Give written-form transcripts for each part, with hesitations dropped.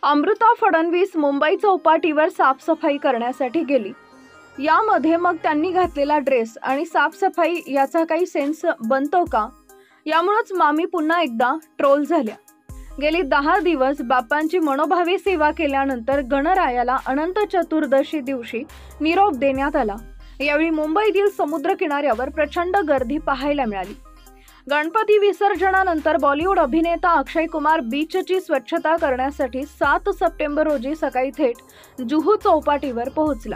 अमृता फडणवीस मुंबई चौपाटीवर साफसफाई करण्यासाठी गेली। यामध्ये मग त्यांनी घातलेला ड्रेस आणि साफसफाई याचा काही सेन्स बनतो का? यामुळेच मामी पुन्हा एकदा ट्रोल झाल्या। गेली 10 दिवस बाप्पांची मनोभावे सेवा केल्यानंतर गणरायाला अनंत चतुर्दशी दिवशी निरोप देण्यात आला। यावेळी मुंबईतील समुद्र किनाऱ्यावर प्रचंड गर्दी पाहायला मिळाली। गणपती विसर्जनानंतर बॉलिवूड अभिनेता अक्षय कुमार बीचची स्वच्छता करण्यासाठी 7 सप्टेंबर रोजी सकाळी थेट जुहू चौपाटीवर पोहोचला।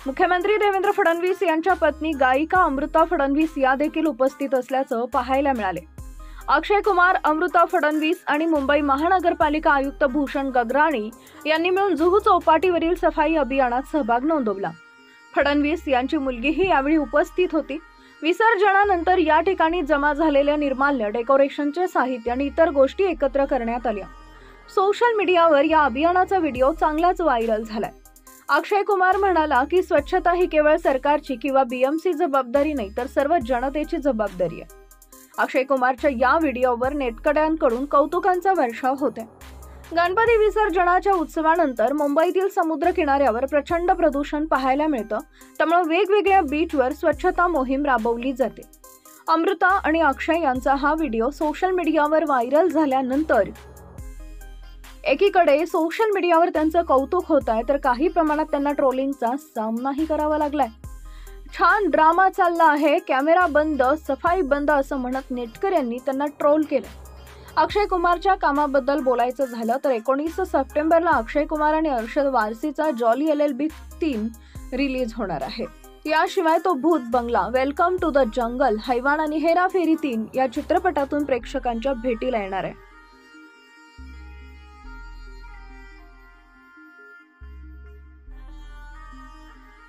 मुख्यमंत्री देवेंद्र फडणवीस यांच्या पत्नी गायिका अमृता फडणवीस या देखील उपस्थित असल्याचं पाहायला मिळाले। अक्षय कुमार, अमृता फडणवीस आणि मुंबई महानगरपालिका आयुक्त भूषण गगराणी यांनी मिळून जुहू चौपाटीवरील सफाई अभियानात सहभाग नोंदवला। फडणवीस यांची मुलगीही यावेळी उपस्थित होती। विसर्जनानंतर या ठिकाणी जमा झालेल्या निर्माल्य, डेकोरेशनचे साहित्य आणि इतर गोष्टी एकत्र करण्यात आल्या। सोशल मीडियावर या अभियानाचा व्हिडिओ चांगलाच व्हायरल झालाय। अक्षय कुमार म्हणाला की स्वच्छता ही केवळ सरकारची किंवा बीएमसी जबाबदारी नाही, तर सर्व जनतेची जबाबदारी आहे। अक्षय कुमारच्या या व्हिडिओवर नेटकऱ्यांकडून कौतुकांचा वर्षाव होत आहे। गणपती विसर्जनाच्या उत्सवानंतर मुंबईतील समुद्र किनाऱ्यावर प्रचंड प्रदूषण पाहायला मिळतं, त्यामुळे वेगवेगळ्या बीचवर स्वच्छता मोहीम राबवली जाते। अमृता आणि अक्षय यांचा हा व्हिडिओ सोशल मीडियावर व्हायरल झाल्यानंतर एकीकडे सोशल मीडियावर त्यांचं कौतुक होत आहे, तर काही प्रमाणात त्यांना ट्रोलिंगचा सामनाही करावा लागलाय। छान ड्रामा चालला आहे, कॅमेरा बंद, सफाई बंद असं म्हणत नेटकऱ्यांनी त्यांना ट्रोल केलं। अक्षय कुमारच्या कामाबद्दल बोलायचं झालं तर 19 सप्टेंबरला अक्षय कुमार आणि अर्शद वारसीचा जॉली LLB 3 रिलीज होणार आहे। याशिवाय तो भूत बंगला, वेलकम टू द जंगल, हैवान आणि हेराफेरी 3 या चित्रपटातून प्रेक्षकांच्या भेटीला येणार आहे।